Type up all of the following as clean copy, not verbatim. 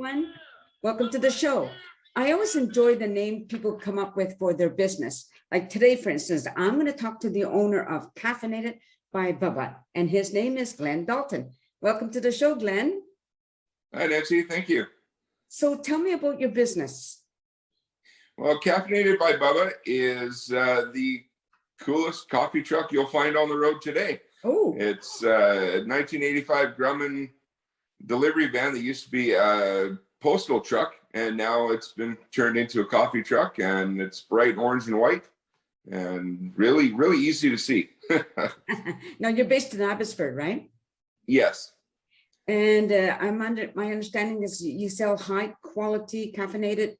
everyone. Welcome to the show. I always enjoy the name people come up with for their business. Like today, for instance, I'm going to talk to the owner of Caffeinated by Bubba, and his name is Dalton. Welcome to the show, Glenn. Hi, Nancy. Thank you. So tell me about your business. Well, Caffeinated by Bubba is the coolest coffee truck you'll find on the road today. Oh, It's a 1985 Grumman delivery van that used to be a postal truck, and now it's been turned into a coffee truck, and it's bright orange and white and really, really easy to see. now you're based in Abbotsford, right? Yes. And my understanding is you sell high quality caffeinated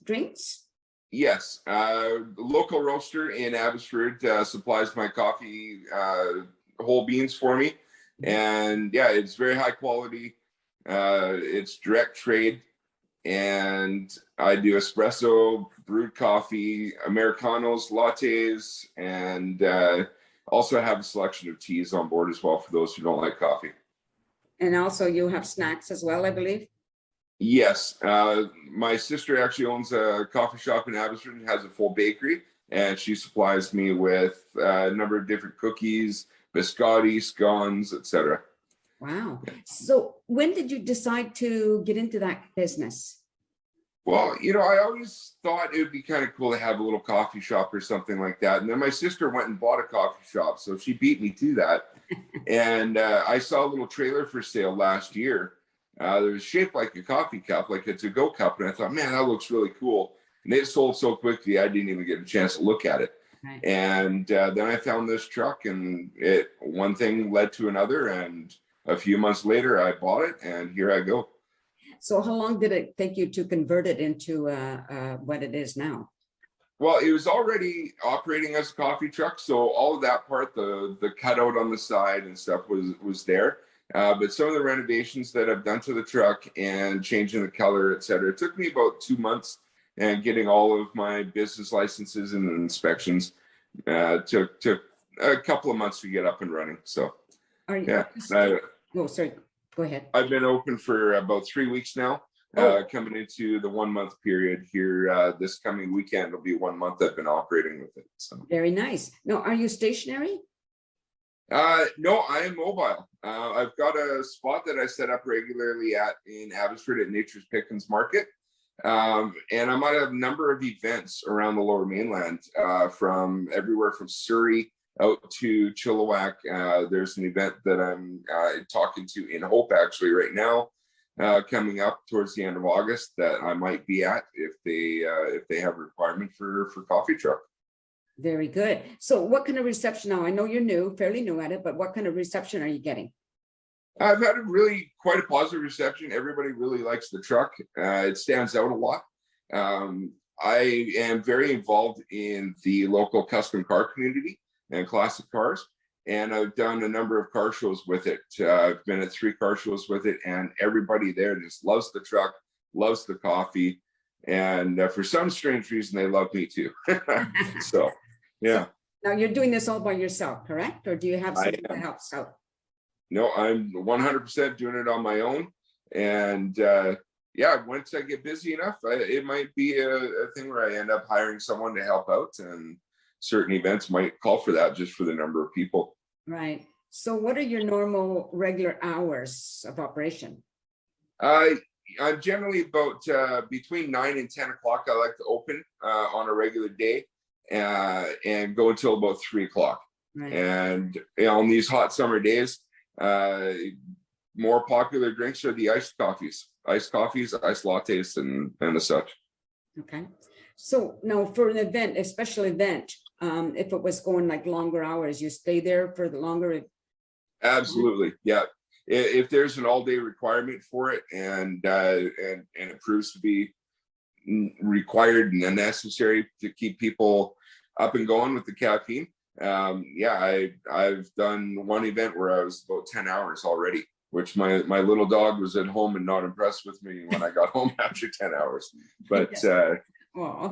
drinks. Yes. Local roaster in Abbotsford supplies my coffee whole beans for me. And yeah, it's very high quality. It's direct trade. And I do espresso, brewed coffee, Americanos, lattes, and also have a selection of teas on board as well for those who don't like coffee. And also you have snacks as well, I believe. Yes. My sister actually owns a coffee shop in Abbotsford and has a full bakery, and she supplies me with a number of different cookies, biscotti, scones, etc. Wow. So when did you decide to get into that business? Well, I always thought it would be kind of cool to have a little coffee shop or something like that. And then my sister went and bought a coffee shop, so she beat me to that. And I saw a little trailer for sale last year. That was shaped like a coffee cup, like a to-go cup. And I thought, man, that looks really cool. And it sold so quickly, I didn't even get a chance to look at it. Right. And then I found this truck, and one thing led to another. And a few months later, I bought it, and here I go. So how long did it take you to convert it into what it is now? Well, it was already operating as a coffee truck. So all of that part, the cutout on the side and stuff was there. But some of the renovations that I've done to the truck and changing the color, et cetera, it took me about 2 months, and getting all of my business licenses and inspections took a couple of months to get up and running. So, oh, sorry. Go ahead. I've been open for about 3 weeks now, coming into the 1 month period here. This coming weekend, it'll be 1 month I've been operating with it. So very nice. Now, are you stationary? No, I am mobile. I've got a spot that I set up regularly in Abbotsford at Nature's Pickens Market. And I might have a number of events around the Lower Mainland, from everywhere from Surrey out to Chilliwack. There's an event that I'm talking to in Hope actually right now, coming up towards the end of August, that I might be at if they have a requirement for coffee truck. Very good. So what kind of reception now? I know you're fairly new at it, but what kind of reception are you getting? I've had quite a positive reception. Everybody really likes the truck. It stands out a lot. I am very involved in the local custom car community and classic cars, and I've done a number of car shows with it. I've been at 3 car shows with it, and everybody there just loves the truck, loves the coffee, and for some strange reason, they love me too. So, yeah. So, now you're doing this all by yourself, correct? Or do you have somebody that helps out? No, I'm 100% doing it on my own. And yeah, once I get busy enough, it might be a thing where I end up hiring someone to help out, and certain events might call for that just for the number of people. Right. So what are your normal regular hours of operation? I'm generally about between 9 and 10 o'clock. I like to open on a regular day and go until about 3 o'clock. Right. And on these hot summer days, more popular drinks are the iced coffees, iced lattes, and the such. Okay. So now for an event, a special event, if it was going like longer hours, you stay there for the longer. Absolutely. Yeah. If there's an all-day requirement for it, and it proves to be required and necessary to keep people up and going with the caffeine. Yeah, I've done one event where I was about 10 hours already, which my little dog was at home and not impressed with me when I got home after 10 hours. But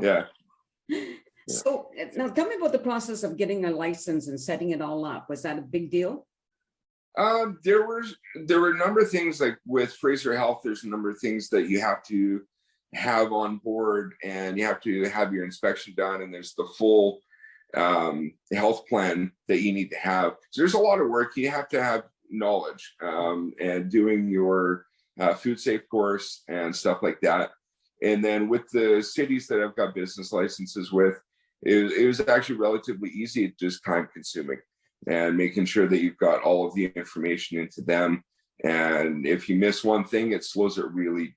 yeah. So now tell me about the process of getting a license and setting it all up. Was that a big deal? There were a number of things like with Fraser Health. There's a number of things that you have to have on board, and you have to have your inspection done. And there's the full health plan that you need to have. So there's a lot of work. You have to have knowledge and doing your food safe course and stuff like that. And then with the cities that I've got business licenses with, it was actually relatively easy, just time consuming, and making sure that you've got all of the information into them. And if you miss one thing, it slows it really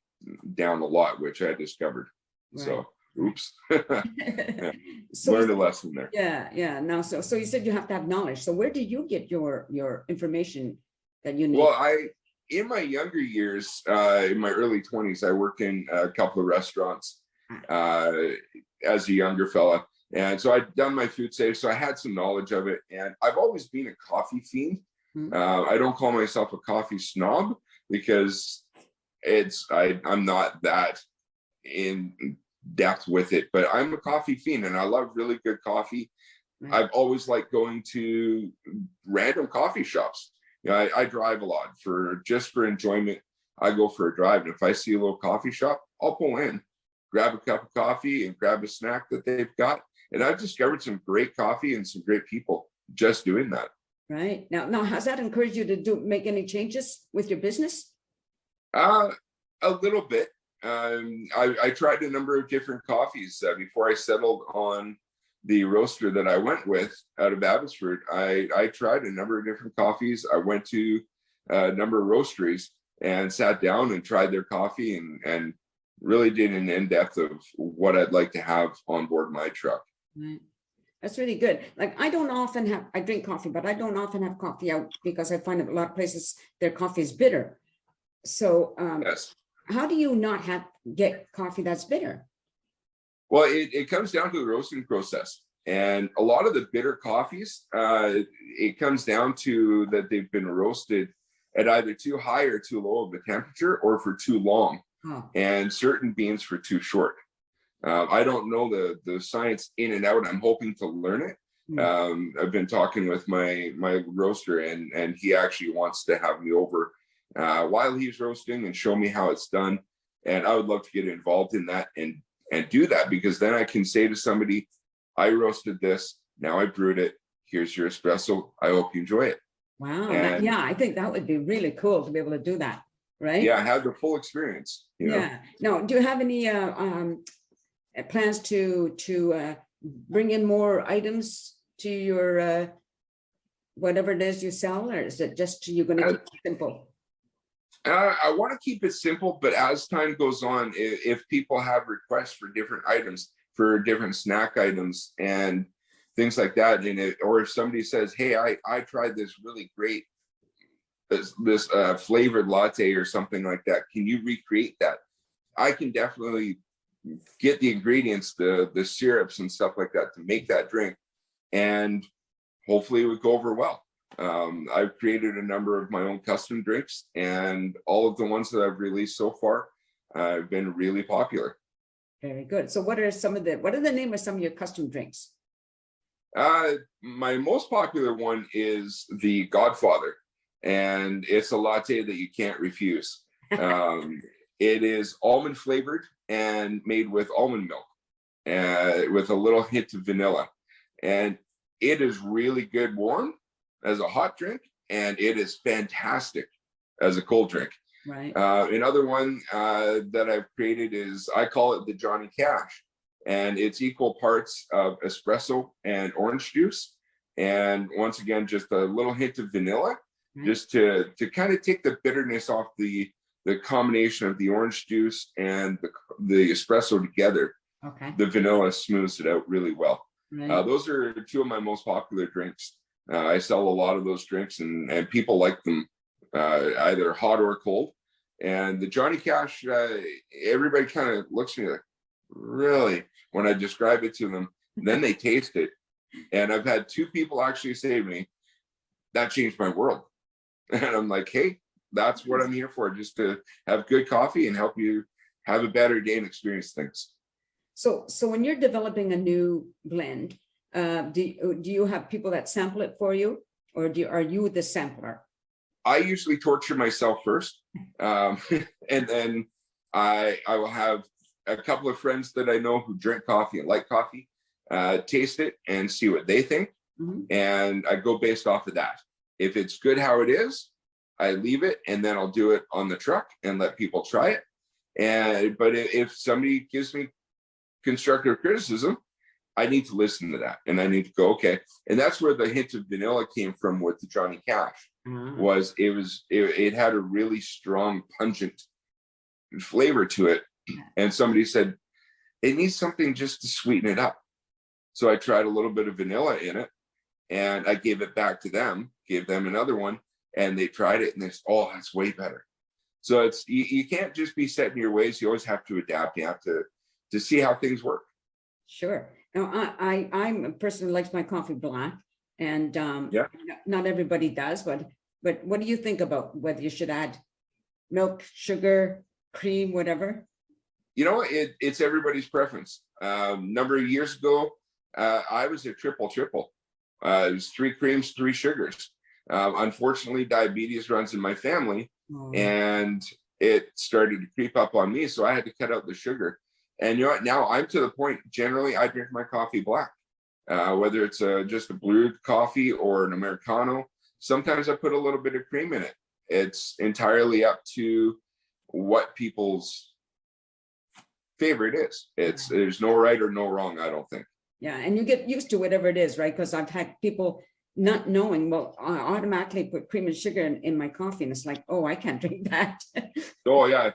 down a lot, which I discovered. Right. So oops. Yeah. So learned a lesson there. Yeah. Now, so you said you have to have knowledge. So where do you get your information that you need? Well, in my younger years, in my early 20s, I worked in a couple of restaurants as a younger fella. And so I'd done my food safe, so I had some knowledge of it. And I've always been a coffee fiend. Mm-hmm. I don't call myself a coffee snob because I'm not that in depth with it, but I'm a coffee fiend and I love really good coffee. Right. I've always liked going to random coffee shops. You know, I drive a lot for enjoyment. I go for a drive, and if I see a little coffee shop, I'll pull in, grab a cup of coffee and grab a snack that they've got. And I've discovered some great coffee and some great people just doing that. Right. Now, has that encouraged you to make any changes with your business? A little bit. I tried a number of different coffees before I settled on the roaster that I went with out of Abbotsford. I tried a number of different coffees. I went to a number of roasteries and sat down and tried their coffee and really did an in-depth of what I'd like to have on board my truck. Right. That's really good. Like I drink coffee, but I don't often have coffee out because I find a lot of places their coffee is bitter. So yes. How do you not get coffee that's bitter? Well, it comes down to the roasting process. And a lot of the bitter coffees, it comes down to that they've been roasted at either too high or too low of a temperature, or for too long, and certain beans for too short. I don't know the science in and out. I'm hoping to learn it. I've been talking with my roaster, and he actually wants to have me over while he's roasting and show me how it's done. And I would love to get involved in that and do that, because then I can say to somebody, I roasted this, now I brewed it, here's your espresso, I hope you enjoy it. Wow. I think that would be really cool to be able to do that, right? Yeah, have the full experience. Yeah. Now, do you have any plans to bring in more items to your whatever it is you sell, or is it just you're going to keep it simple? I want to keep it simple, but as time goes on, if people have requests for different items, for different snack items and things like that, or if somebody says, hey, I tried this really great this flavored latte or something like that, can you recreate that? I can definitely get the ingredients, the syrups and stuff like that to make that drink, and hopefully it would go over well. I've created a number of my own custom drinks, and all of the ones that I've released so far have been really popular. Very good. So what are the name of some of your custom drinks? My most popular one is the Godfather, and it's a latte that you can't refuse. It is almond flavored and made with almond milk, with a little hint of vanilla. And it is really good warm as a hot drink, and it is fantastic as a cold drink. Right. Another one that I've created is, I call it the Johnny Cash, and it's equal parts of espresso and orange juice. And once again, just a little hint of vanilla, just to kind of take the bitterness off the combination of the orange juice and the espresso together. Okay. The vanilla smooths it out really well. Right. Those are two of my most popular drinks. I sell a lot of those drinks, and people like them either hot or cold. And the Johnny Cash, everybody kind of looks at me like, really? When I describe it to them, then they taste it. And I've had two people actually say to me, that changed my world. And I'm like, hey, that's what I'm here for, just to have good coffee and help you have a better day and experience things. So when you're developing a new blend, do you have people that sample it for you, or are you the sampler? I usually torture myself first, and then I will have a couple of friends that I know who drink coffee and like coffee, taste it and see what they think, and I go based off of that. If it's good how it is, I leave it, and then I'll do it on the truck and let people try it. But if somebody gives me constructive criticism, I need to listen to that, and I need to go, okay. And that's where the hint of vanilla came from with the Johnny Cash. It had a really strong, pungent flavor to it, and somebody said it needs something just to sweeten it up. So I tried a little bit of vanilla in it, and I gave it back to them, gave them another one, and they tried it, and they said, "Oh, that's way better." So it's you can't just be set in your ways. You always have to adapt. You have to see how things work. Sure. Now, I'm a person who likes my coffee black, and not everybody does, but what do you think about whether you should add milk, sugar, cream, whatever? You know, it's everybody's preference. Number of years ago, I was a triple. It was 3 creams, 3 sugars. Unfortunately, diabetes runs in my family, and it started to creep up on me, so I had to cut out the sugar. And you know what? Now I'm to the point, generally, I drink my coffee black, whether it's just a brewed coffee or an Americano. Sometimes I put a little bit of cream in it. It's entirely up to what people's favorite is. There's no right or no wrong, I don't think. Yeah, and you get used to whatever it is, right? Because I've had people not knowing, well, I automatically put cream and sugar in my coffee, and it's like, oh, I can't drink that. Oh, yeah.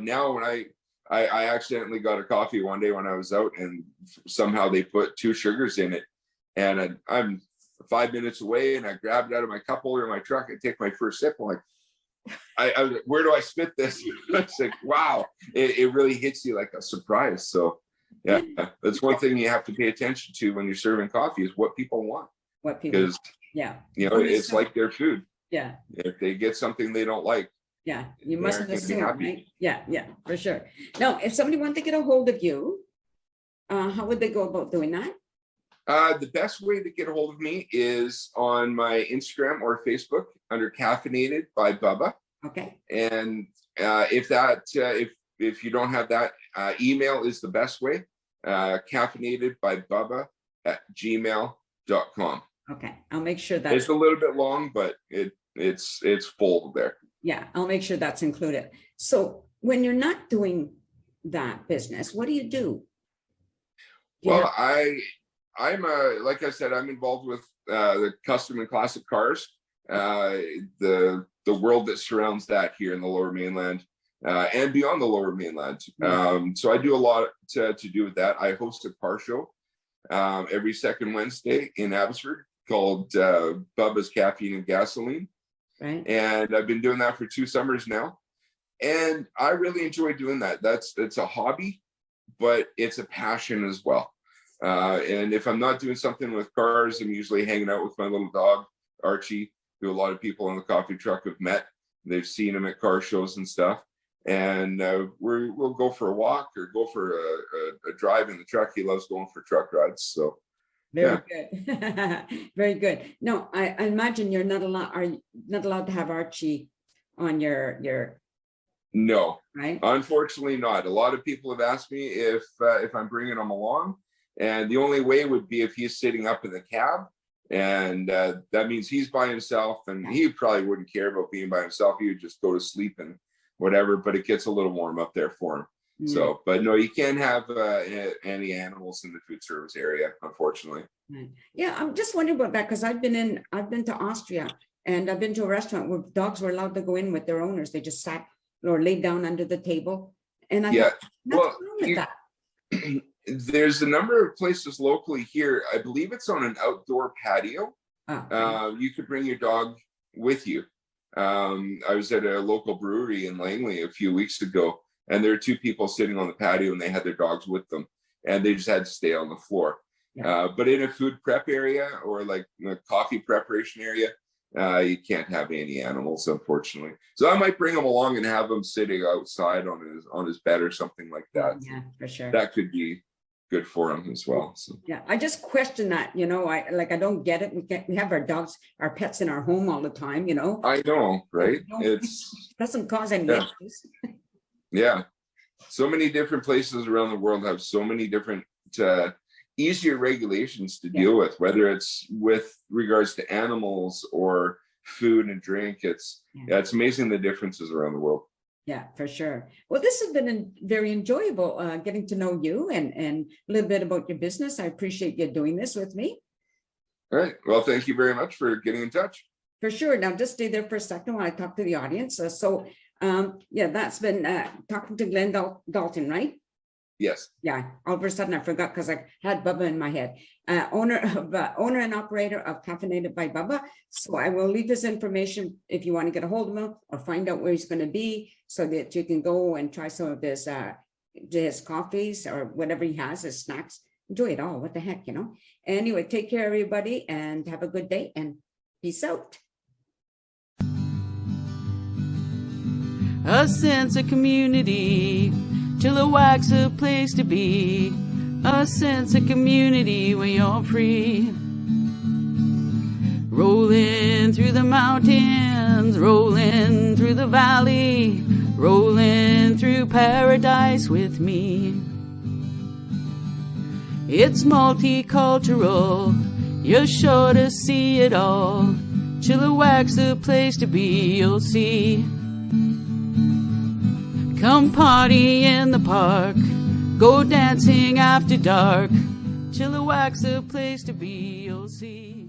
Now when I accidentally got a coffee one day when I was out, and somehow they put 2 sugars in it, and I'm 5 minutes away, and I grabbed it out of my cup holder in my truck. I take my first sip. I'm like, where do I spit this? It's like, wow, it really hits you like a surprise. So yeah, that's one thing you have to pay attention to when you're serving coffee, is what people want. Because it's like their food. Yeah. If they get something they don't like, you mustn't assume, right? Yeah, for sure. Now, if somebody wanted to get a hold of you, how would they go about doing that? The best way to get a hold of me is on my Instagram or Facebook under Caffeinated by Bubba. Okay. And if you don't have that, email is the best way. Caffeinated by Bubba @gmail.com. Okay, I'll make sure that it's a little bit long, but it's full there. Yeah, I'll make sure that's included. So when you're not doing that business, what do you do? Well, I'm like I said, I'm involved with the custom and classic cars, the world that surrounds that here in the Lower Mainland, and beyond the Lower Mainland. So I do a lot to do with that. I host a car show every second Wednesday in Abbotsford called Bubba's Caffeine and Gasoline. Right. And I've been doing that for 2 summers now, and I really enjoy doing that. It's a hobby, but it's a passion as well. And if I'm not doing something with cars, I'm usually hanging out with my little dog, Archie, who a lot of people on the coffee truck have met. They've seen him at car shows and stuff. And we'll go for a walk or go for a drive in the truck. He loves going for truck rides. So very good. Very good. No, I imagine you're not allowed. Are you not allowed to have Archie on your? No, right? Unfortunately, not. A lot of people have asked me if I'm bringing him along, and the only way would be if he's sitting up in the cab, and that means he's by himself, and he probably wouldn't care about being by himself. He would just go to sleep and whatever. But it gets a little warm up there for him. So, but no, you can't have any animals in the food service area, unfortunately. Yeah, I'm just wondering about that, because I've been to Austria, and I've been to a restaurant where dogs were allowed to go in with their owners. They just sat or laid down under the table. And I thought, there's a number of places locally here. I believe it's on an outdoor patio. You could bring your dog with you. I was at a local brewery in Langley a few weeks ago, and there were 2 people sitting on the patio, and they had their dogs with them, and they just had to stay on the floor. But in a food prep area or like a coffee preparation area, you can't have any animals, unfortunately. So I might bring him along and have him sitting outside on his bed or something like that. Yeah, for sure. That could be good for them as well. So Yeah, I just question that, I don't get it. We have our dogs, our pets in our home all the time, I know, right? It doesn't cause any issues. Yeah. So many different places around the world have so many different easier regulations to deal with, whether it's with regards to animals or food and drink. It's amazing the differences around the world. Yeah, for sure. Well, this has been very enjoyable getting to know you and a little bit about your business. I appreciate you doing this with me. All right. Well, thank you very much for getting in touch. For sure. Now, just stay there for a second while I talk to the audience. That's been talking to Glenn Dalton, right? Yes. Yeah. All of a sudden, I forgot because I had Bubba in my head. Owner and operator of Caffeinated by Bubba. So I will leave this information if you want to get a hold of him or find out where he's going to be, so that you can go and try some of his coffees or whatever he has, his snacks. Enjoy it all. What the heck, Anyway, take care, everybody, and have a good day, and peace out. A sense of community, Chilliwack's a place to be. A sense of community where you're free. Rolling through the mountains, rolling through the valley, rolling through paradise with me. It's multicultural, you're sure to see it all. Chilliwack's a place to be, you'll see. Come party in the park, go dancing after dark. Chilliwack's a place to be, you'll see.